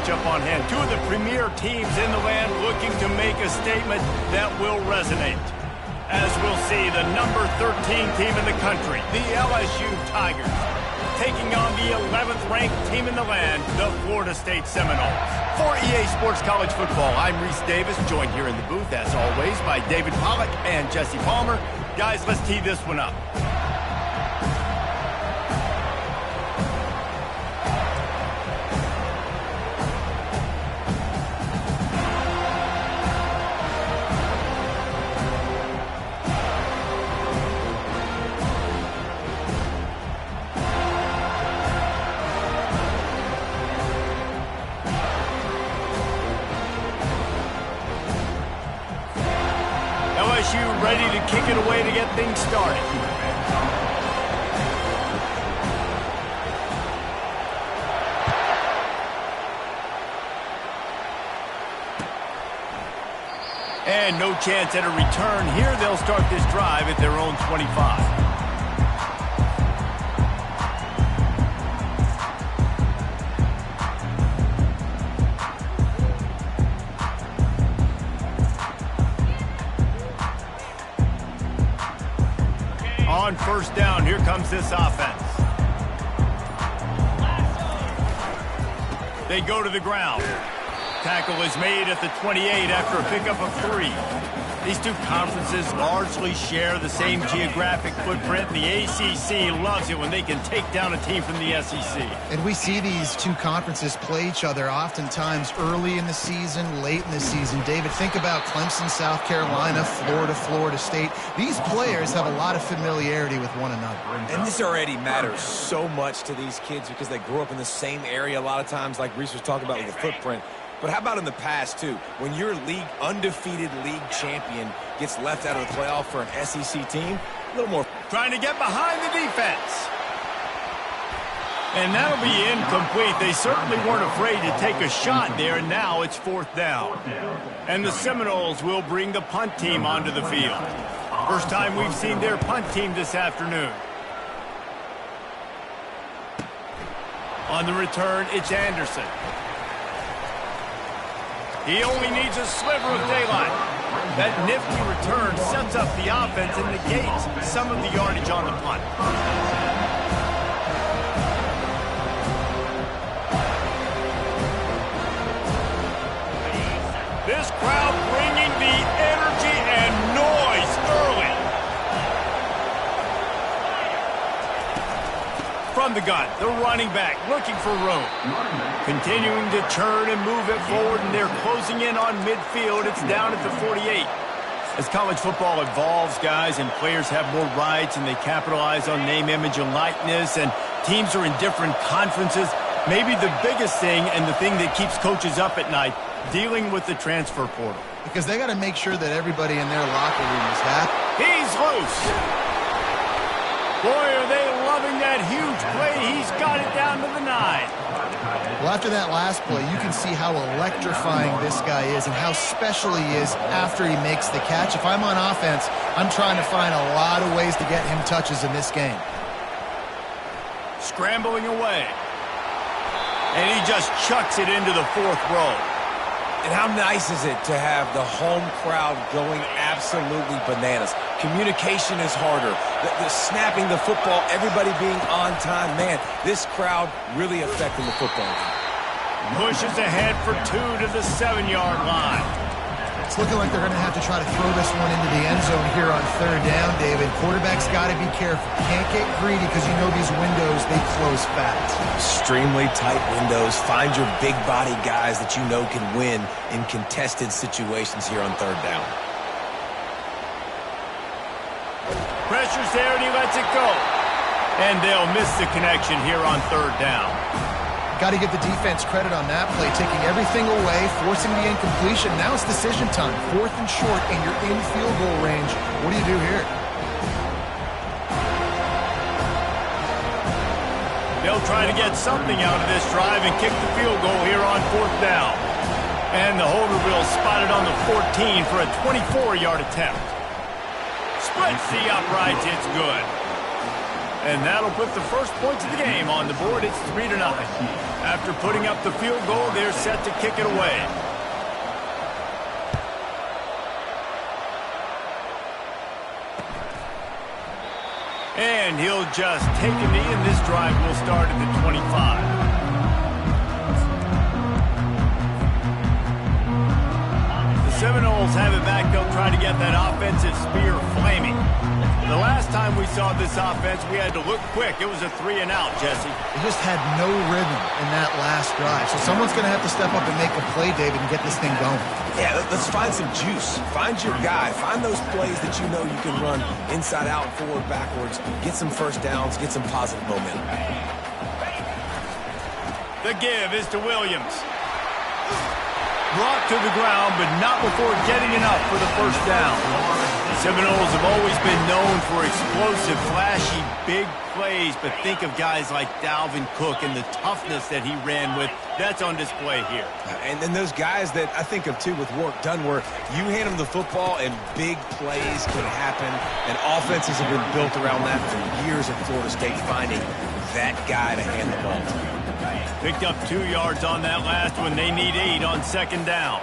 matchup on hand. Two of the premier teams in the land looking to make a statement that will resonate. As we'll see, the number 13 team in the country, the LSU Tigers, taking on the 11th ranked team in the land, the Florida State Seminoles. For EA Sports College Football, I'm Reese Davis, joined here in the booth, as always, by David Pollack and Jesse Palmer. Guys, let's tee this one up. LSU ready to kick it away to get things started. And no chance at a return here. They'll start this drive at their own 25. On first down, here comes this offense. They go to the ground. Tackle is made at the 28 after a pickup of 3. These two conferences largely share the same geographic footprint. The ACC loves it when they can take down a team from the SEC. And we see these two conferences play each other oftentimes early in the season, late in the season. David, think about Clemson, South Carolina, Florida, Florida State. These players have a lot of familiarity with one another. And this already matters so much to these kids because they grew up in the same area a lot of times, like Reese was talking about with the footprint. But how about in the past, too? When your undefeated league champion gets left out of the playoff for an SEC team, a little more. Trying to get behind the defense. And that'll be incomplete. They certainly weren't afraid to take a shot there, and now it's fourth down. And the Seminoles will bring the punt team onto the field. First time we've seen their punt team this afternoon. On the return, it's Anderson. He only needs a sliver of daylight. That nifty return sets up the offense and negates some of the yardage on the punt. This crowd bringing the energy and noise early. From the gun, the running back looking for room. Continuing to turn and move it forward, and they're closing in on midfield. It's down at the 48. As college football evolves, guys, and players have more rights, and they capitalize on name, image, and likeness, and teams are in different conferences, maybe the biggest thing and the thing that keeps coaches up at night, dealing with the transfer portal. Because they got to make sure that everybody in their locker room is happy. He's loose. Boy, are they loving that huge play. He's got it down to the 9. Well, after that last play, you can see how electrifying this guy is and how special he is after he makes the catch. If I'm on offense, I'm trying to find a lot of ways to get him touches in this game. Scrambling away. And he just chucks it into the 4th row. And how nice is it to have the home crowd going absolutely bananas? Communication is harder. The snapping the football, everybody being on time. Man, this crowd really affecting the football game. Pushes ahead for 2 to the 7-yard line. It's looking like they're going to have to try to throw this one into the end zone here on 3rd down, David. Quarterback's got to be careful. Can't get greedy because you know these windows, they close fast. Extremely tight windows. Find your big body guys that you know can win in contested situations here on 3rd down. Pressure's there and he lets it go. And they'll miss the connection here on 3rd down. Got to give the defense credit on that play, taking everything away, forcing the incompletion. Now it's decision time. 4th and short, and you're in field goal range. What do you do here? They'll try to get something out of this drive and kick the field goal here on 4th down. And the holder will spot it on the 14 for a 24-yard attempt. Splits the uprights, it's good. And that'll put the first points of the game on the board. It's 3-0. After putting up the field goal, they're set to kick it away. And he'll just take a knee, and this drive will start at the 25. The Seminoles have it back. They'll try to get that offensive spear flaming. The last time we saw this offense, we had to look quick. It was a 3-and-out, Jesse. They just had no rhythm in that last drive. So someone's going to have to step up and make a play, David, and get this thing going. Yeah, let's find some juice. Find your guy. Find those plays that you know you can run inside out, forward, backwards. Get some first downs. Get some positive momentum. The give is to Williams. Brought to the ground, but not before getting enough for the first down. The Seminoles have always been known for explosive, flashy, big plays, but think of guys like Dalvin Cook and the toughness that he ran with. That's on display here. And then those guys that I think of, too, with work done, where you hand them the football and big plays can happen, and offenses have been built around that for years at Florida State, finding that guy to hand the ball to. Picked up 2 yards on that last one. They need 8 on second down.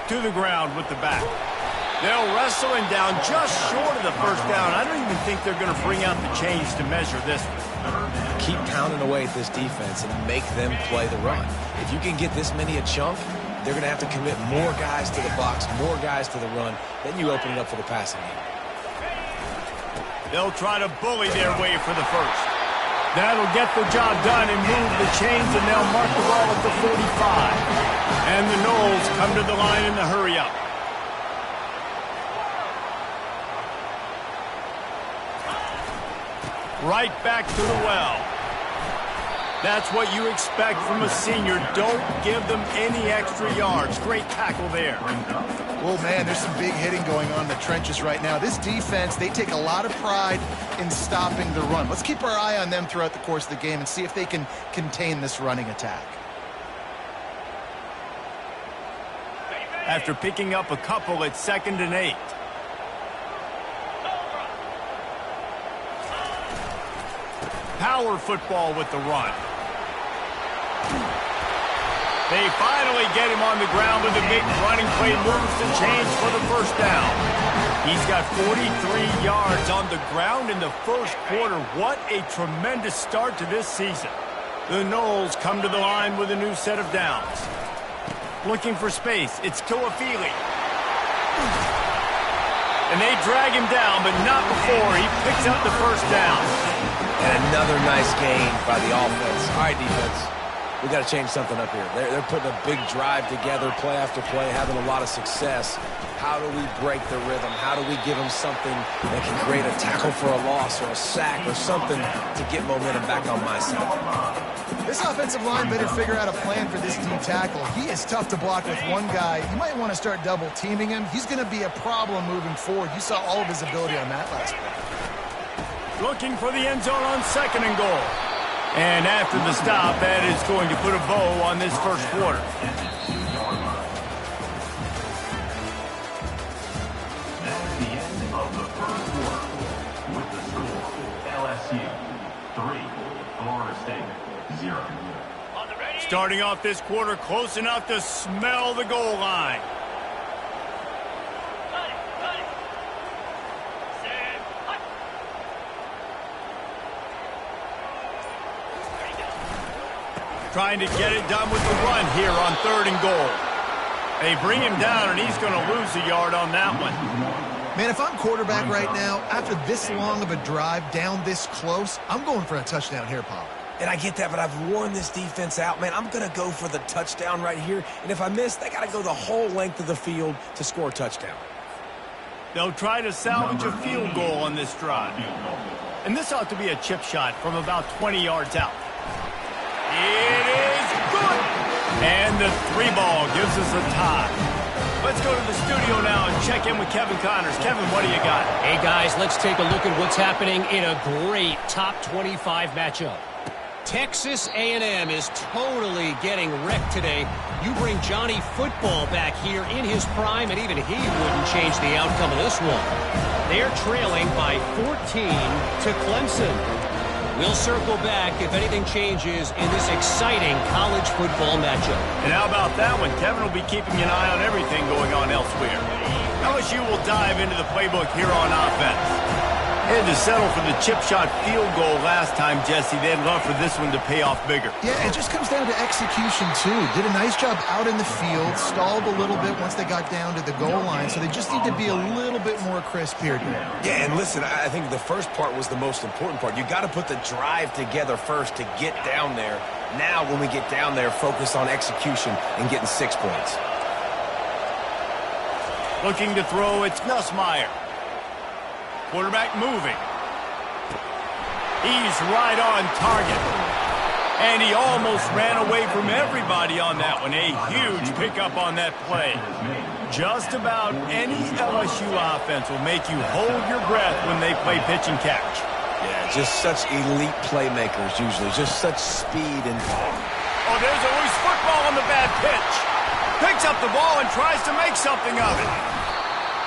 To the ground with the back. They'll wrestle him down just short of the first down. I don't even think they're going to bring out the chains to measure this one. Keep pounding away at this defense and make them play the run. If you can get this many a chunk, they're going to have to commit more guys to the box, more guys to the run. Then you open it up for the passing game. They'll try to bully their way for the first. That'll get the job done and move the chains, and they'll mark the ball at the 45. And the Noles come to the line in the hurry-up. Right back to the well. That's what you expect from a senior. Don't give them any extra yards. Great tackle there. Well, man, there's some big hitting going on in the trenches right now. This defense, they take a lot of pride in stopping the run. Let's keep our eye on them throughout the course of the game and see if they can contain this running attack. After picking up a couple at 2nd and 8. Power football with the run. They finally get him on the ground with a big running play, moves the chains for the first down. He's got 43 yards on the ground in the first quarter. What a tremendous start to this season. The Noles come to the line with a new set of downs. Looking for space. It's Tuafili. And they drag him down, but not before he picks up the first down. And another nice gain by the offense. All right, defense. We got to change something up here. They're putting a big drive together, play after play, having a lot of success. How do we break the rhythm? How do we give them something that can create a tackle for a loss or a sack or something to get momentum back on my side? This offensive line better figure out a plan for this D tackle. He is tough to block with one guy. You might want to start double teaming him. He's going to be a problem moving forward. You saw all of his ability on that last play. Looking for the end zone on 2nd and goal. And after the stop, that is going to put a bow on this first quarter. That's the end of the first quarter with the score LSU 3, Florida State 0. Starting off this quarter close enough to smell the goal line. Trying to get it done with the run here on 3rd and goal. They bring him down, and he's going to lose a yard on that one. Man, if I'm quarterback right now, after this long of a drive down this close, I'm going for a touchdown here, Paul. And I get that, but I've worn this defense out, man. I'm going to go for the touchdown right here. And if I miss, they got to go the whole length of the field to score a touchdown. They'll try to salvage a field goal on this drive. And this ought to be a chip shot from about 20 yards out. It is good. And the 3-ball gives us a tie. Let's go to the studio now and check in with Kevin Connors. Kevin, what do you got? Hey, guys, let's take a look at what's happening in a great top 25 matchup. Texas A&M is totally getting wrecked today. You bring Johnny Football back here in his prime, and even he wouldn't change the outcome of this one. They're trailing by 14 to Clemson. We'll circle back if anything changes in this exciting college football matchup. And how about that one? Kevin will be keeping an eye on everything going on elsewhere. LSU will dive into the playbook here on offense. And to settle for the chip shot field goal last time, Jesse, they'd love for this one to pay off bigger. Yeah, it just comes down to execution, too. Did a nice job out in the field, stalled a little bit once they got down to the goal line, so they just need to be a little bit more crisp here. Yeah, and listen, I think the first part was the most important part. You got to put the drive together first to get down there. Now, when we get down there, focus on execution and getting 6 points. Looking to throw, it's Nussmeier. Quarterback moving. He's right on target. And he almost ran away from everybody on that one. A huge pickup on that play. Just about any LSU offense will make you hold your breath when they play pitch and catch. Yeah, just such elite playmakers usually. Just such speed and power. Oh, there's always football on the bad pitch. Picks up the ball and tries to make something of it.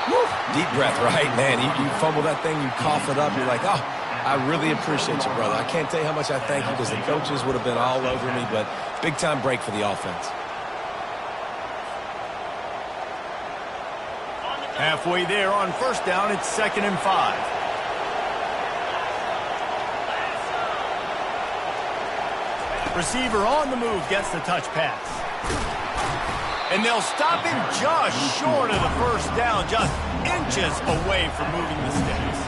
Woo. Deep breath, right, man? You fumble that thing, you cough it up, you're like, oh, I really appreciate you, brother. I can't tell you how much I thank you because the coaches would have been all over me, but big-time break for the offense. Halfway there on first down, it's 2nd and 5. Receiver on the move gets the touch pass. And they'll stop him just short of the first down, just inches away from moving the sticks.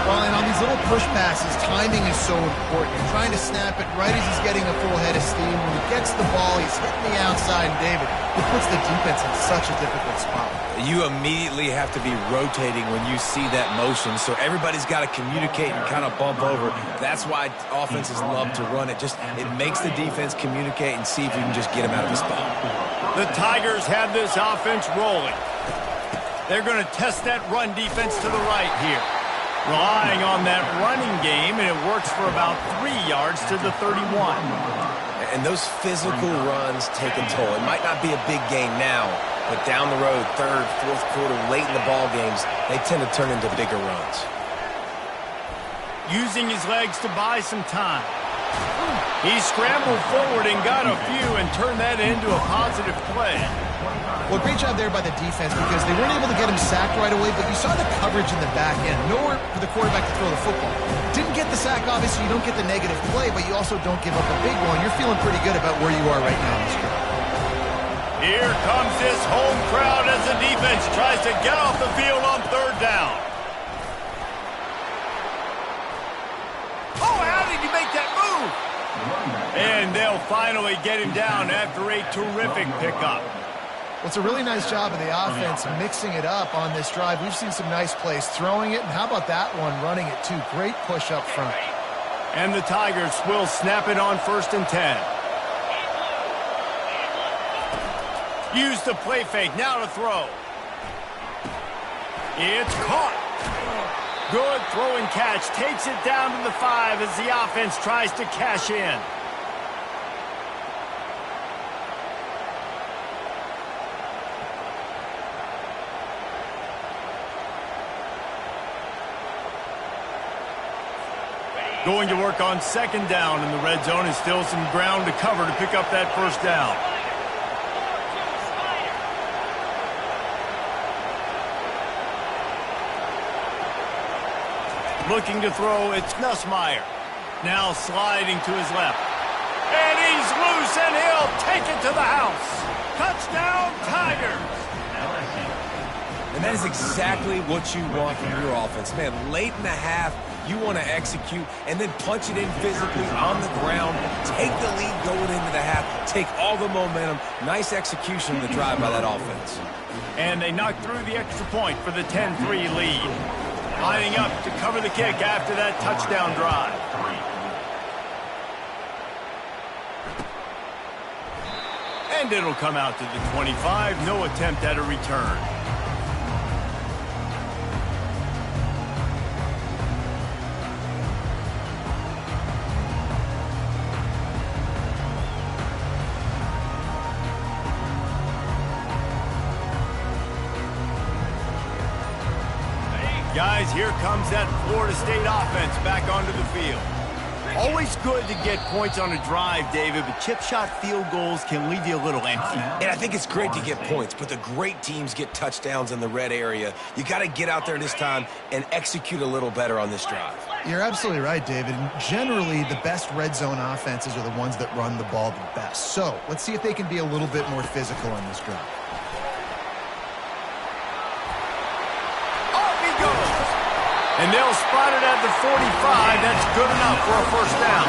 Well, and on these little push passes, timing is so important. You're trying to snap it right as he's getting a full head of steam. When he gets the ball, he's hitting the outside, and David, it puts the defense in such a difficult spot. You immediately have to be rotating when you see that motion, so everybody's got to communicate and kind of bump over. That's why offenses love to run it. It makes the defense communicate and see if we can just get him out of the spot. The Tigers have this offense rolling. They're going to test that run defense to the right here. Relying on that running game, and it works for about 3 yards to the 31. And those physical runs take a toll. It might not be a big game now, but down the road, third, fourth quarter, late in the ball games, they tend to turn into bigger runs. Using his legs to buy some time. He scrambled forward and got a few and turned that into a positive play. Well, great job there by the defense because they weren't able to get him sacked right away, but you saw the coverage in the back end. Nowhere for the quarterback to throw the football. Didn't get the sack, obviously. You don't get the negative play, but you also don't give up a big one. You're feeling pretty good about where you are right now in this game. Here comes this home crowd as the defense tries to get off the field on 3rd down. Oh, how did he make that move? And they'll finally get him down after a terrific pickup. Well, it's a really nice job of the offense mixing it up on this drive. We've seen some nice plays throwing it, and how about that one running it too? Great push up front. And the Tigers will snap it on 1st and 10. Use the play fake, now to throw. It's caught. Good throw and catch, takes it down to the 5 as the offense tries to cash in. Going to work on 2nd down in the red zone, and still some ground to cover to pick up that 1st down. Looking to throw, it's Nussmeier. Now sliding to his left. And he's loose, and he'll take it to the house. Touchdown, Tigers! And that is exactly what you want from your offense. Man, late in the half, you want to execute and then punch it in physically on the ground. Take the lead going into the half. Take all the momentum. Nice execution of the drive by that offense. And they knocked through the extra point for the 10-3 lead. Lining up to cover the kick after that touchdown drive. And it'll come out to the 25. No attempt at a return. Guys, here comes that Florida State offense back onto the field. Always good to get points on a drive, David, but chip shot field goals can leave you a little empty. And I think it's great to get points, but the great teams get touchdowns in the red area. You got to get out there this time and execute a little better on this drive. You're absolutely right, David. And generally, the best red zone offenses are the ones that run the ball the best. So let's see if they can be a little bit more physical in this drive. Off he goes. And they'll spot it at the 45. That's good enough for a first down.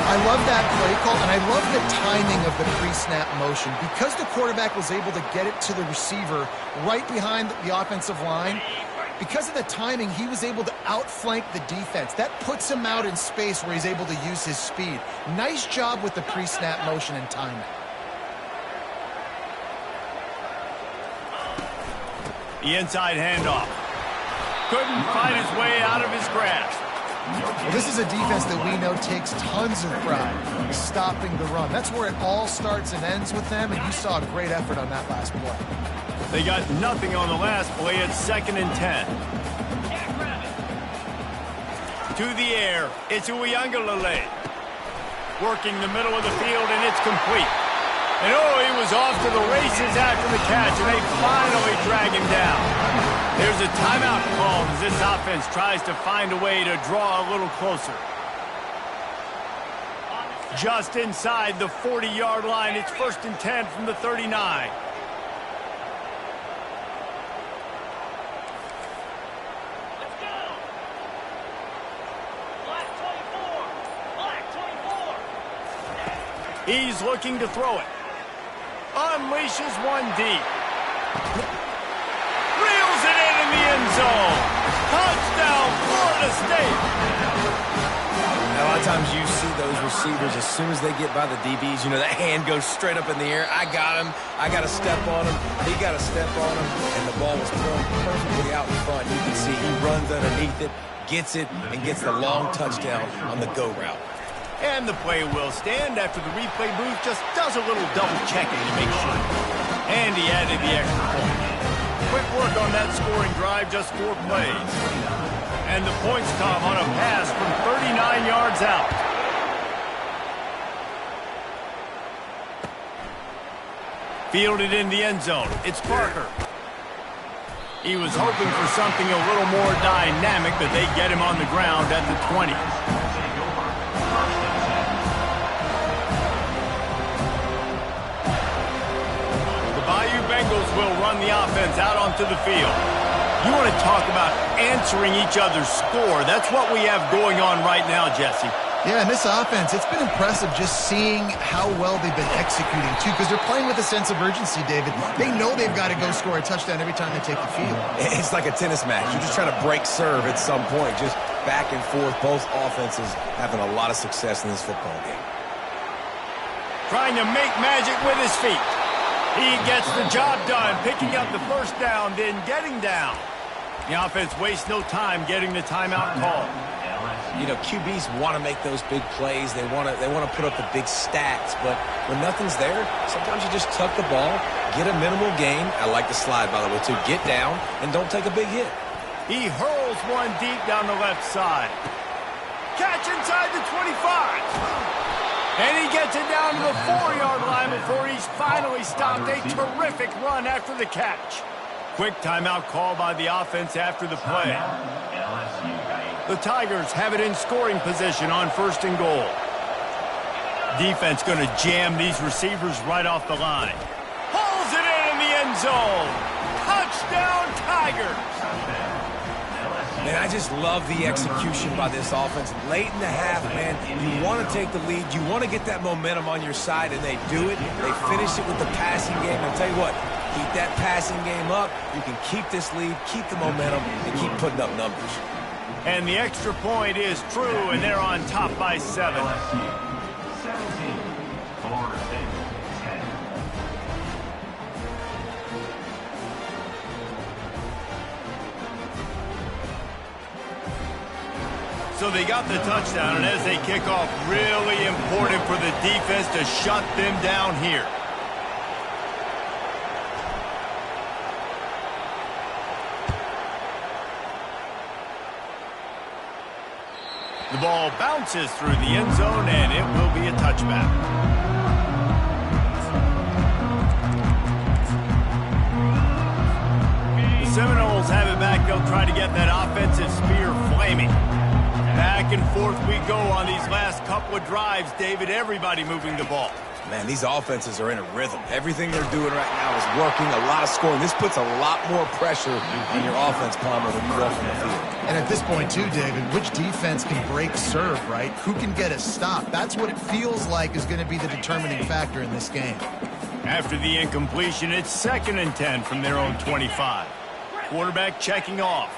I love that play call, and I love the timing of the pre-snap motion. Because the quarterback was able to get it to the receiver right behind the offensive line, because of the timing, he was able to outflank the defense. That puts him out in space where he's able to use his speed. Nice job with the pre-snap motion and timing. The inside handoff. Couldn't find his way out of his grasp. Well, this is a defense that we know takes tons of pride stopping the run. That's where it all starts and ends with them, and you saw a great effort on that last play. They got nothing on the last play. It's 2nd and 10. To the air. It's Uiagalelei. Working the middle of the field, and it's complete. And oh, he was off to the races after the catch, and they finally drag him down. There's a timeout called as this offense tries to find a way to draw a little closer. Just inside the 40-yard line, it's 1st and 10 from the 39. He's looking to throw it. Unleashes one deep. Reels it in the end zone. Touchdown, Florida State. Now, a lot of times you see those receivers, as soon as they get by the DBs, you know, that hand goes straight up in the air. I got him. I got to step on him. He got to step on him. And the ball was thrown perfectly out in front. You can see he runs underneath it, gets it, and gets the long touchdown on the go route. And the play will stand after the replay booth just does a little double checking to make sure. And he added the extra point. Quick work on that scoring drive, just 4 plays. And the points come on a pass from 39 yards out. Fielded in the end zone. It's Parker. He was hoping for something a little more dynamic, but they get him on the ground at the 20. Bengals will run the offense out onto the field. You want to talk about answering each other's score. That's what we have going on right now, Jesse. Yeah, and this offense, it's been impressive just seeing how well they've been executing, too, because they're playing with a sense of urgency, David. They know they've got to go score a touchdown every time they take the field. It's like a tennis match. You're just trying to break serve at some point, just back and forth. Both offenses having a lot of success in this football game. Trying to make magic with his feet. He gets the job done, picking up the first down, then getting down. The offense wastes no time getting the timeout call. You know, QBs want to make those big plays. They want to put up the big stats, but when nothing's there, sometimes you just tuck the ball, get a minimal gain. I like the slide, by the way, too. Get down and don't take a big hit. He hurls one deep down the left side. Catch inside the 25. And he gets it down to the 4-yard line before he's finally stopped. A terrific run after the catch. Quick timeout call by the offense after the play. The Tigers have it in scoring position on 1st and goal. Defense going to jam these receivers right off the line. Pulls it in the end zone. Touchdown, Tigers. Man, I just love the execution by this offense. Late in the half, man, you want to take the lead. You want to get that momentum on your side, and they do it. They finish it with the passing game. I'll tell you what, keep that passing game up. You can keep this lead, keep the momentum, and keep putting up numbers. And the extra point is true, and they're on top by 7. LSU 17, Florida State 10. So they got the touchdown, and as they kick off, really important for the defense to shut them down here. The ball bounces through the end zone, and it will be a touchback. The Seminoles have it back. They'll try to get that offensive spear flaming. Back and forth we go on these last couple of drives, David. Everybody moving the ball. Man, these offenses are in a rhythm. Everything they're doing right now is working, a lot of scoring. This puts a lot more pressure on your offense, Palmer, when you go from the field. And at this point, too, David, which defense can break serve, right? Who can get a stop? That's what it feels like is going to be the determining factor in this game. After the incompletion, it's 2nd and 10 from their own 25. Quarterback checking off.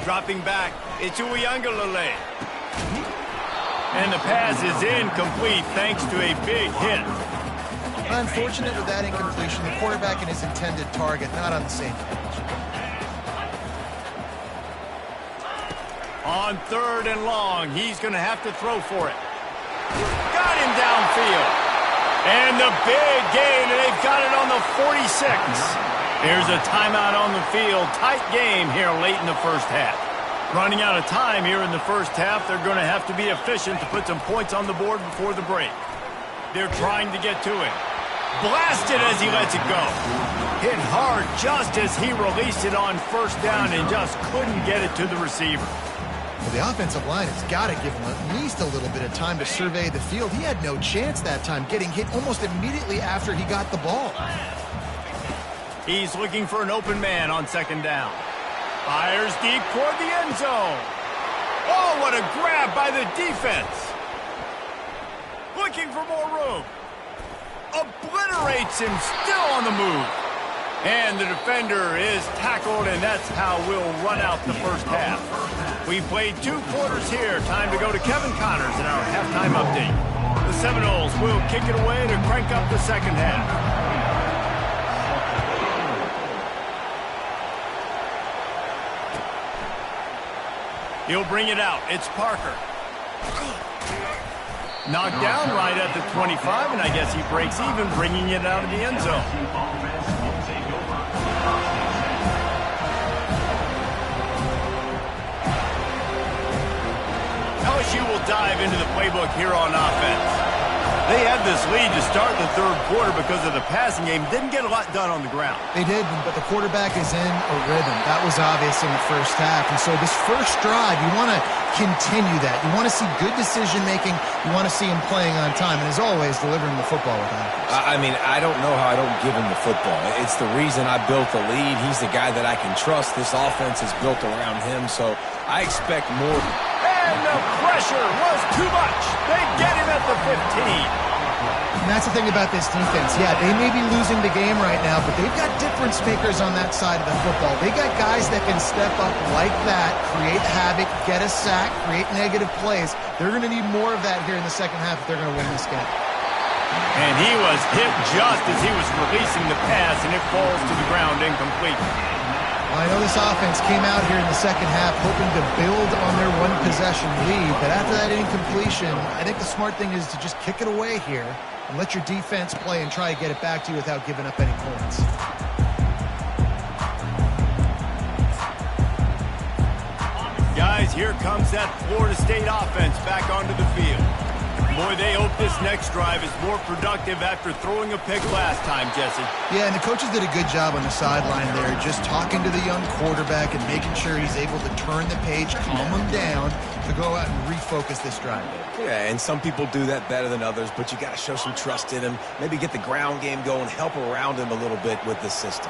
Dropping back, it's Uiagalelei. And the pass is incomplete thanks to a big hit. Unfortunate with that incompletion, the quarterback and his intended target not on the same page. On 3rd and long, he's going to have to throw for it. Got him downfield. And the big gain, and they've got it on the 46. Here's a timeout on the field. Tight game here late in the first half. Running out of time here in the first half. They're going to have to be efficient to put some points on the board before the break. They're trying to get to it. Blasted as he lets it go. Hit hard just as he released it on 1st down and just couldn't get it to the receiver. Well, the offensive line has got to give him at least a little bit of time to survey the field. He had no chance that time, getting hit almost immediately after he got the ball. He's looking for an open man on 2nd down. Fires deep toward the end zone. Oh, what a grab by the defense. Looking for more room. Obliterates him, still on the move. And the defender is tackled, and that's how we'll run out the first half. We played 2 quarters here. Time to go to Kevin Connors in our halftime update. The Seminoles will kick it away to crank up the second half. He'll bring it out. It's Parker. Knocked down right at the 25, and I guess he breaks even, bringing it out of the end zone. LSU will dive into the playbook here on offense. They had this lead to start the 3rd quarter because of the passing game. Didn't get a lot done on the ground. They did, but the quarterback is in a rhythm. That was obvious in the first half. And so this first drive, you want to continue that. You want to see good decision-making. You want to see him playing on time. And as always, delivering the football with accuracy. I mean, I don't know how I don't give him the football. It's the reason I built the lead. He's the guy that I can trust. This offense is built around him, so I expect more. And the pressure was too much. They get him at the 15. And that's the thing about this defense. Yeah, they may be losing the game right now, but they've got difference makers on that side of the football. They got guys that can step up like that, create havoc, get a sack, create negative plays. They're going to need more of that here in the second half if they're going to win this game. And he was hit just as he was releasing the pass, and it falls to the ground incomplete. Well, I know this offense came out here in the second half hoping to build on their 1-possession lead, but after that incompletion, I think the smart thing is to just kick it away here and let your defense play and try to get it back to you without giving up any points. Guys, here comes that Florida State offense back onto the field. Boy, they hope this next drive is more productive after throwing a pick last time, Jesse. Yeah, and the coaches did a good job on the sideline there, just talking to the young quarterback and making sure he's able to turn the page, calm him down, to go out and refocus this drive. Yeah, and some people do that better than others, but you got to show some trust in him, maybe get the ground game going, help around him a little bit with this system.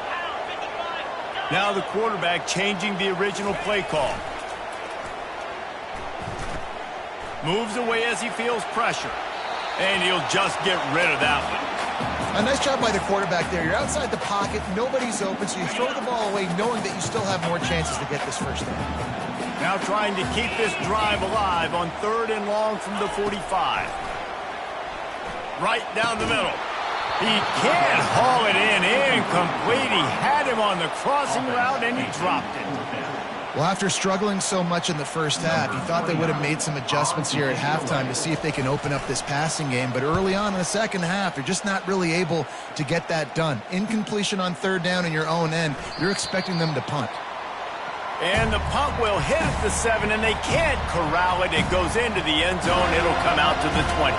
Now the quarterback changing the original play call. Moves away as he feels pressure. And he'll just get rid of that one. A nice job by the quarterback there. You're outside the pocket, nobody's open, so you throw the ball away knowing that you still have more chances to get this first down. Now trying to keep this drive alive on 3rd and long from the 45. Right down the middle. He can't haul it in. Incomplete. He had him on the crossing route, and he dropped it. Well, after struggling so much in the first half, you thought they would have made some adjustments here at halftime to see if they can open up this passing game. But early on in the second half, they're just not really able to get that done. Incompletion on 3rd down in your own end, you're expecting them to punt. And the punt will hit at the 7, and they can't corral it. It goes into the end zone. It'll come out to the 20.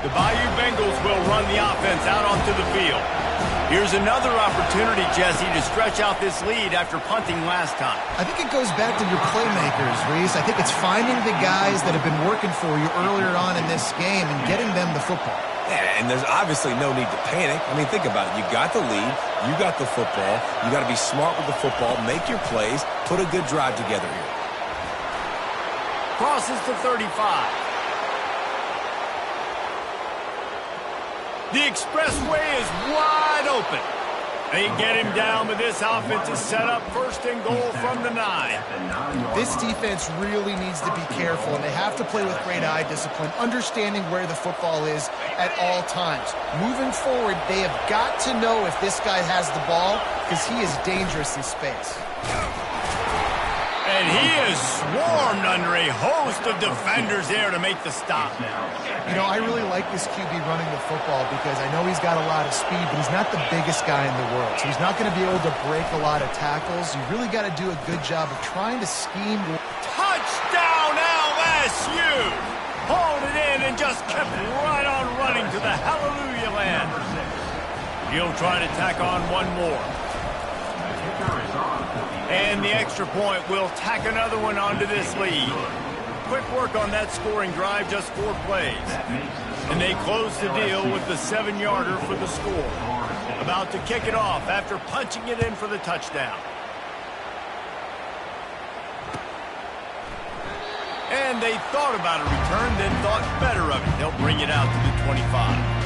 The Bayou Bengals will run the offense out onto the field. Here's another opportunity, Jesse, to stretch out this lead after punting last time. I think it goes back to your playmakers, Reese. I think it's finding the guys that have been working for you earlier on in this game and getting them the football. Yeah, and there's obviously no need to panic. I mean, think about it. You got the lead. You got the football. You got to be smart with the football. Make your plays. Put a good drive together here. Crosses to 35. The expressway is wide open. They get him down, but this offense is set up first and goal from the 9. This defense really needs to be careful, and they have to play with great eye discipline, understanding where the football is at all times. Moving forward, they have got to know if this guy has the ball, because he is dangerous in space. And he is swarmed under a host of defenders there to make the stop. You know, I really like this QB running the football because I know he's got a lot of speed, but he's not the biggest guy in the world. So he's not going to be able to break a lot of tackles. You really got to do a good job of trying to scheme. Touchdown LSU! Hauled it in and just kept right on running to the hallelujah land. He'll try to tack on one more. And the extra point will tack another one onto this lead. Quick work on that scoring drive, just 4 plays. And they close the deal with the 7-yarder for the score. About to kick it off after punching it in for the touchdown. And they thought about a return, then thought better of it. They'll bring it out to the 25.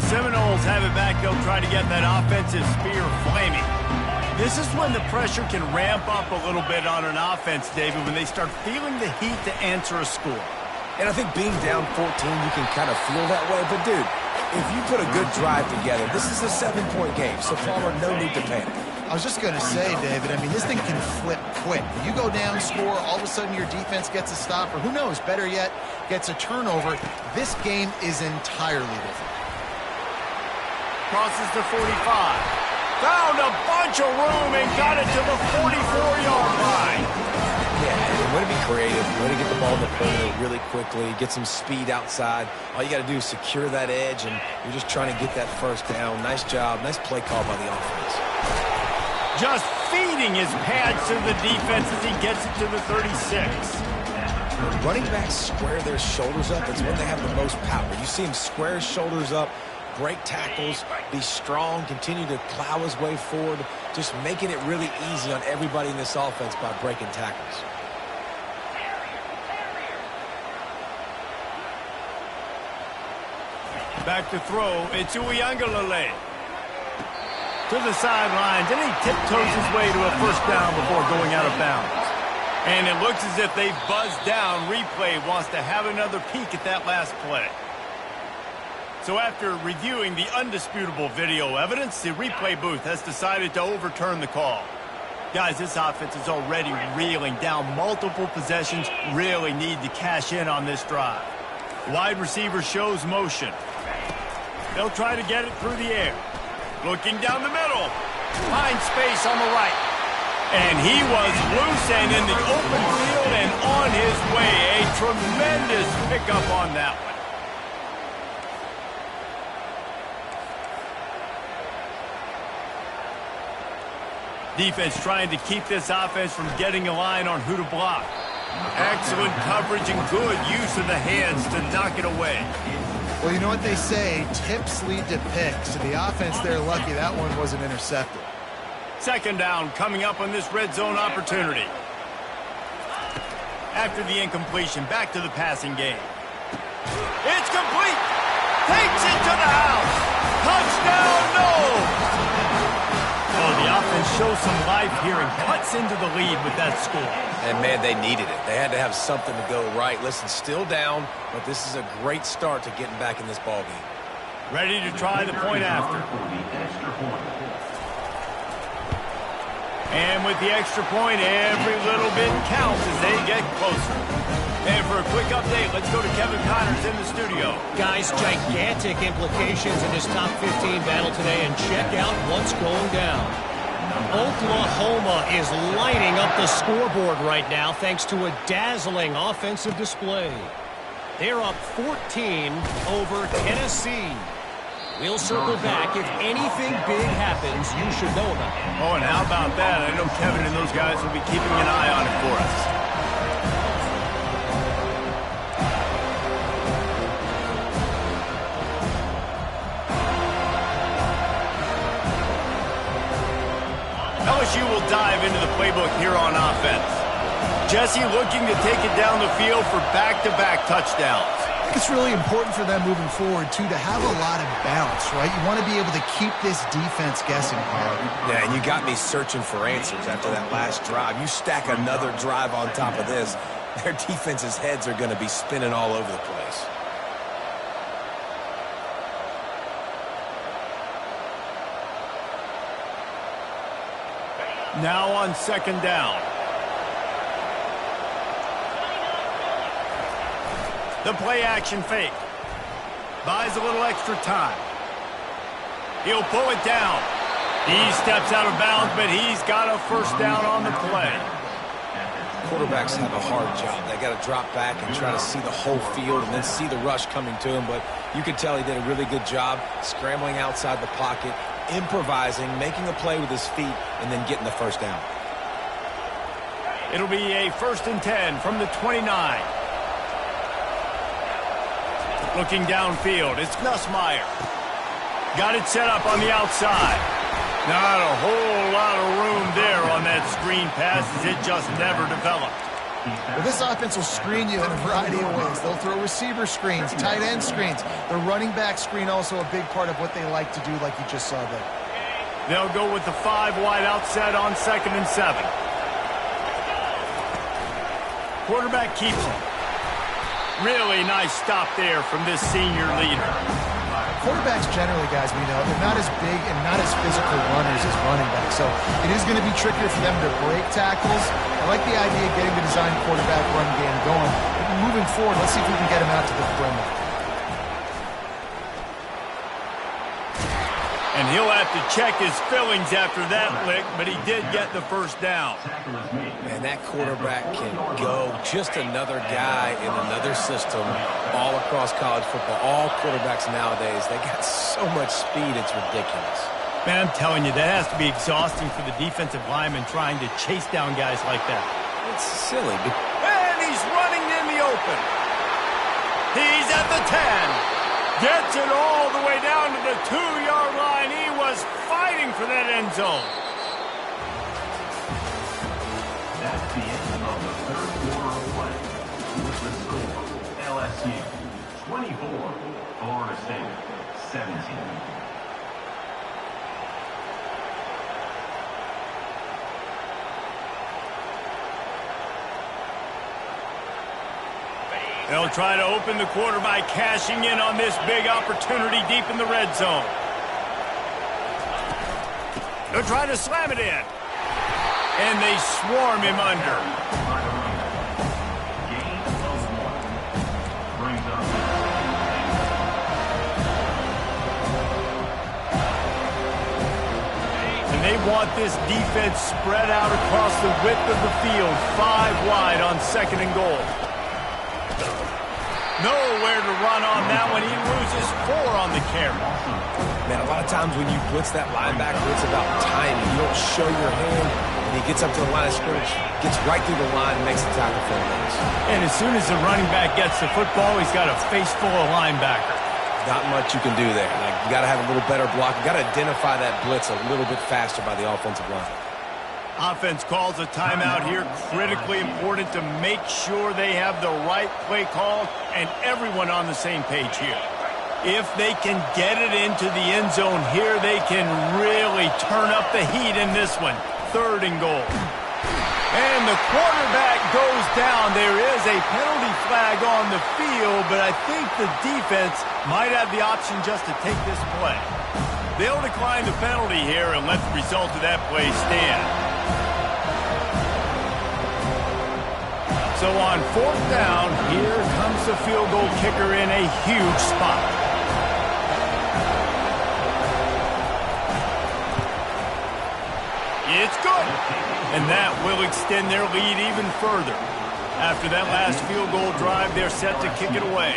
Seminoles have it back. They'll try to get that offensive spear flaming. This is when the pressure can ramp up a little bit on an offense, David, when they start feeling the heat to answer a score. And I think being down 14, you can kind of feel that way. But, dude, if you put a good drive together, this is a 7-point game. So, Palmer, no need to panic. I was just going to say, David, I mean, this thing can flip quick. You go down, score, all of a sudden your defense gets a stop, or who knows, better yet, gets a turnover. This game is entirely different. Crosses to 45. Found a bunch of room and got it to the 44-yard line. Yeah, way to be creative. Way to get the ball in the perimeter really quickly. Get some speed outside. All you got to do is secure that edge, and you're just trying to get that first down. Nice job. Nice play call by the offense. Just feeding his pads to the defense as he gets it to the 36. When running backs square their shoulders up, it's when they have the most power. You see him square his shoulders up, break tackles, be strong, continue to plow his way forward, just making it really easy on everybody in this offense by breaking tackles. Back to throw, it's Uiagalelei. To the sidelines, and he tiptoes his way to a first down before going out of bounds. And it looks as if they've buzzed down. Replay wants to have another peek at that last play. So after reviewing the undisputable video evidence, the replay booth has decided to overturn the call. Guys, this offense is already reeling down multiple possessions, really need to cash in on this drive. Wide receiver shows motion. They'll try to get it through the air. Looking down the middle. Finds space on the right. And he was loose and in the open field and on his way. A tremendous pickup on that one. Defense trying to keep this offense from getting a line on who to block. Excellent coverage and good use of the hands to knock it away. Well, you know what they say, tips lead to picks. So the offense, they're lucky that one wasn't intercepted. Second down coming up on this red zone opportunity. After the incompletion, back to the passing game. It's complete. Takes it to the house. Touchdown, no! Oh, the offense shows some life here and cuts into the lead with that score. And, man, they needed it. They had to have something to go right. Listen, still down, but this is a great start to getting back in this ballgame. Ready to try the point after. And with the extra point, every little bit counts as they get closer. And for a quick update, let's go to Kevin Connors in the studio. Guys, gigantic implications in this top 15 battle today, and check out what's going down. Oklahoma is lighting up the scoreboard right now thanks to a dazzling offensive display. They're up 14 over Tennessee. We'll circle back. If anything big happens, you should know about it. Oh, and how about that? I know Kevin and those guys will be keeping an eye on it for us. LSU will dive into the playbook here on offense. Jesse looking to take it down the field for back-to-back touchdowns. I think it's really important for them moving forward, too, to have a lot of bounce, right? You want to be able to keep this defense guessing, Carl. Yeah, and you got me searching for answers after that last drive. You stack another drive on top of this, their defense's heads are going to be spinning all over the place. Now on second down. The play-action fake. Buys a little extra time. He'll pull it down. He steps out of bounds, but he's got a first down on the play. Quarterbacks have a hard job. They got to drop back and try to see the whole field and then see the rush coming to him. But you could tell he did a really good job scrambling outside the pocket, improvising, making a play with his feet, and then getting the first down. It'll be a 1st and 10 from the 29. Looking downfield, it's Nussmeier. Got it set up on the outside. Not a whole lot of room there on that screen pass as it just never developed. Well, this offense will screen you in a variety of ways. They'll throw receiver screens, tight end screens. The running back screen also a big part of what they like to do, like you just saw there. They'll go with the 5 wide outset on 2nd and 7. Quarterback keeps it. Really nice stop there from this senior leader. Quarterbacks generally, guys, we know, they're not as big and not as physical runners as running backs. So it is going to be trickier for them to break tackles. I like the idea of getting the design quarterback run game going. But moving forward, let's see if we can get him out to the perimeter. And he'll have to check his fillings after that lick, but he did get the first down. And that quarterback can go. Just another guy in another system all across college football. All quarterbacks nowadays, they got so much speed, it's ridiculous. Man, I'm telling you, that has to be exhausting for the defensive lineman trying to chase down guys like that. It's silly. And he's running in the open. He's at the 10. Gets it all the way down to the 2-yard line. He was fighting for that end zone. That's the end of the third quarter of play. With the score, LSU 24, Florida State 17. They'll try to open the quarter by cashing in on this big opportunity deep in the red zone. They'll try to slam it in. And they swarm him under. Gain of 1. Brings up and they want this defense spread out across the width of the field. 5 wide on 2nd and goal. Nowhere to run on that one. He loses 4 on the carry. Man, a lot of times when you blitz that linebacker, it's about timing. You don't show your hand, and he gets up to the line of scrimmage, gets right through the line, and makes the tackle for him. And as soon as the running back gets the football, he's got a face full of linebacker. Not much you can do there. Like, you got to have a little better block. You got to identify that blitz a little bit faster by the offensive line. Offense calls a timeout here. Critically important to make sure they have the right play call and everyone on the same page here. If they can get it into the end zone here, they can really turn up the heat in this one. 3rd and goal. And the quarterback goes down. There is a penalty flag on the field, but I think the defense might have the option just to take this play. They'll decline the penalty here and let the result of that play stand. So on 4th down, here comes the field goal kicker in a huge spot. It's good. And that will extend their lead even further. After that last field goal drive, they're set to kick it away.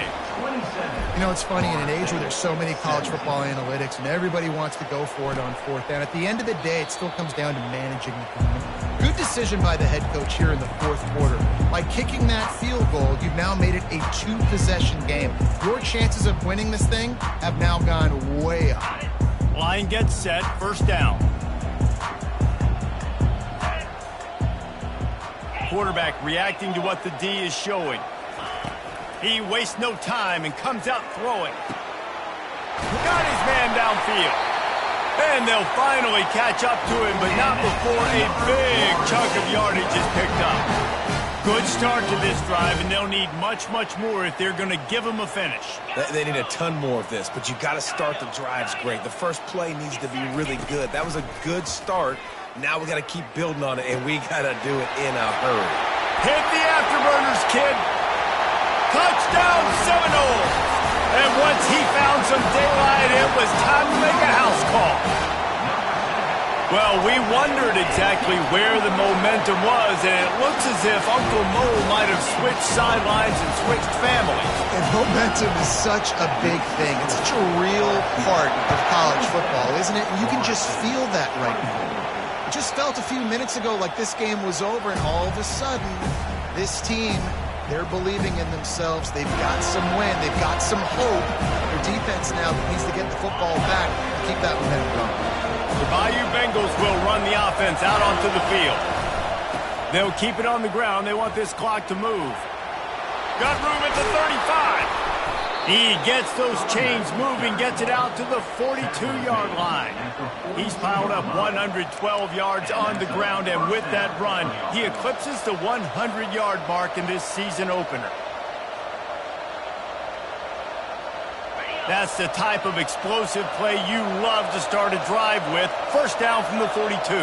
You know, it's funny, in an age where there's so many college football analytics and everybody wants to go for it on 4th down, at the end of the day, it still comes down to managing the game. Good decision by the head coach here in the 4th quarter. By kicking that field goal, you've now made it a 2-possession game. Your chances of winning this thing have now gone way up. Line gets set, 1st down. Quarterback reacting to what the D is showing. He wastes no time and comes out throwing. Got his man downfield. And they'll finally catch up to him, but not before a big chunk of yardage is picked up. Good start to this drive, and they'll need much, much more if they're going to give him a finish. They need a ton more of this, but you got to start the drives great. The first play needs to be really good. That was a good start. Now we got to keep building on it, and we got to do it in a hurry. Hit the afterburners, kid. Touchdown Seminoles. And once he found some daylight, it was time to make a house call. Well, we wondered exactly where the momentum was, and it looks as if Uncle Mo might have switched sidelines and switched families. And momentum is such a big thing. It's such a real part of college football, isn't it? And you can just feel that right now. It just felt a few minutes ago like this game was over, and all of a sudden, this team, they're believing in themselves. They've got some wind. They've got some hope. Their defense now needs to get the football back and keep that momentum going. The Bayou Bengals will run the offense out onto the field. They'll keep it on the ground. They want this clock to move. Got room at the 35. He gets those chains moving, gets it out to the 42-yard line. He's piled up 112 yards on the ground, and with that run, he eclipses the 100-yard mark in this season opener. That's the type of explosive play you love to start a drive with. 1st down from the 42.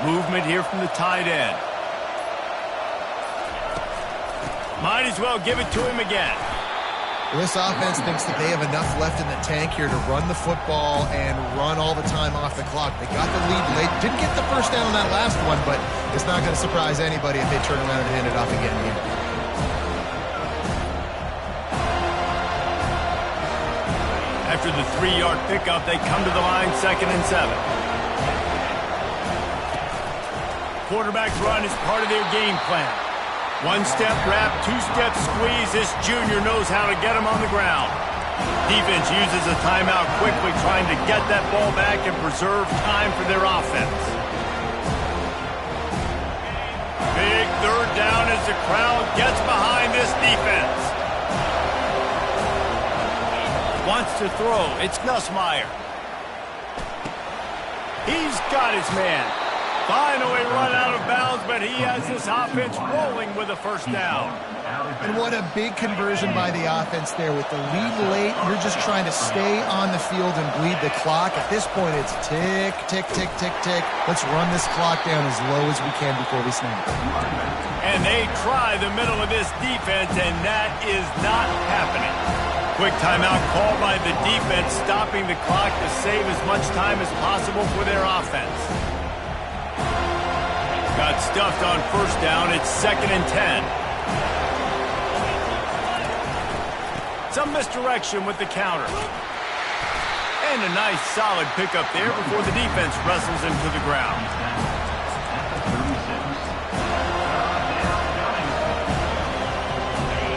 Movement here from the tight end. Might as well give it to him again. This offense thinks that they have enough left in the tank here to run the football and run all the time off the clock. They got the lead late. Didn't get the 1st down on that last one, but it's not going to surprise anybody if they turn around and hand it off again here. After the 3-yard pickup, they come to the line 2nd and 7. Quarterback run is part of their game plan. 1-step wrap, 2-step squeeze. This junior knows how to get him on the ground. Defense uses a timeout quickly, trying to get that ball back and preserve time for their offense. Big 3rd down as the crowd gets behind this defense. Wants to throw. It's Nussmeier. He's got his man. Finally run out of bounds, but he has this offense rolling with a 1st down. And what a big conversion by the offense there. With the lead late, you're just trying to stay on the field and bleed the clock. At this point, it's tick, tick, tick, tick, tick. Let's run this clock down as low as we can before we snap. And they try the middle of this defense, and that is not happening. Quick timeout called by the defense, stopping the clock to save as much time as possible for their offense. Got stuffed on 1st down. It's 2nd and 10. Some misdirection with the counter. And a nice solid pickup there before the defense wrestles him to the ground.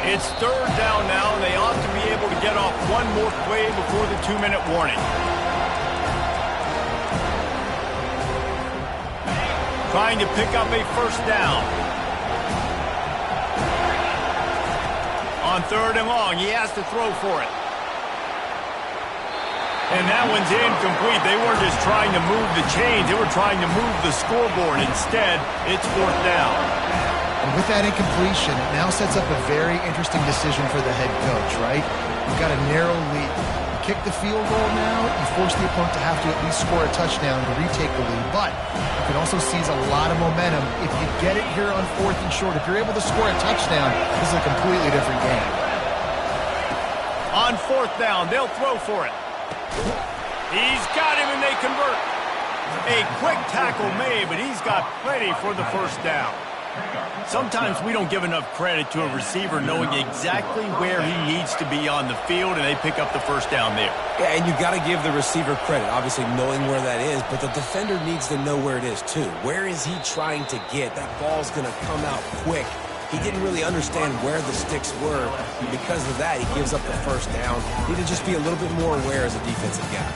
It's 3rd down now, and they ought to be able to get off one more play before the 2-minute warning. Trying to pick up a 1st down. On 3rd and long, he has to throw for it. And that one's incomplete. They weren't just trying to move the chains. They were trying to move the scoreboard. Instead, it's 4th down. And with that incompletion, it now sets up a very interesting decision for the head coach, right? You've got a narrow lead. You kick the field goal now, you force the opponent to have to at least score a touchdown to retake the lead. But you can also seize a lot of momentum if you get it here on 4th and short. If you're able to score a touchdown, this is a completely different game. On 4th down, they'll throw for it. He's got him, and they convert. A quick tackle made, but he's got plenty for the first down. Sometimes we don't give enough credit to a receiver knowing exactly where he needs to be on the field, and they pick up the first down there. Yeah, and you got to give the receiver credit, obviously knowing where that is, but the defender needs to know where it is too. Where is he trying to get? That ball's going to come out quick. He didn't really understand where the sticks were, and because of that, he gives up the first down. Need to just be a little bit more aware as a defensive guy.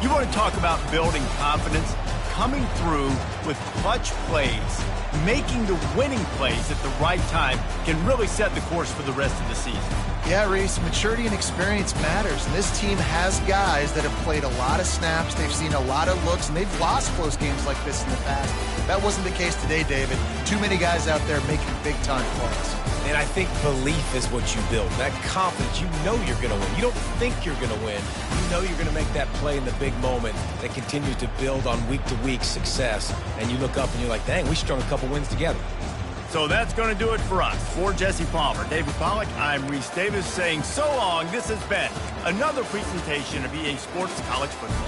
You want to talk about building confidence? Coming through with clutch plays, making the winning plays at the right time can really set the course for the rest of the season. Yeah, Reese, maturity and experience matters. And this team has guys that have played a lot of snaps. They've seen a lot of looks, and they've lost close games like this in the past. That wasn't the case today, David. Too many guys out there making big-time plays. And I think belief is what you build. That confidence, you know you're going to win. You don't think you're going to win. You know you're going to make that play in the big moment that continues to build on week-to-week success. And you look up and you're like, dang, we strung a couple wins together. So that's going to do it for us. For Jesse Palmer, David Pollack, I'm Reese Davis saying so long. This has been another presentation of EA Sports College Football.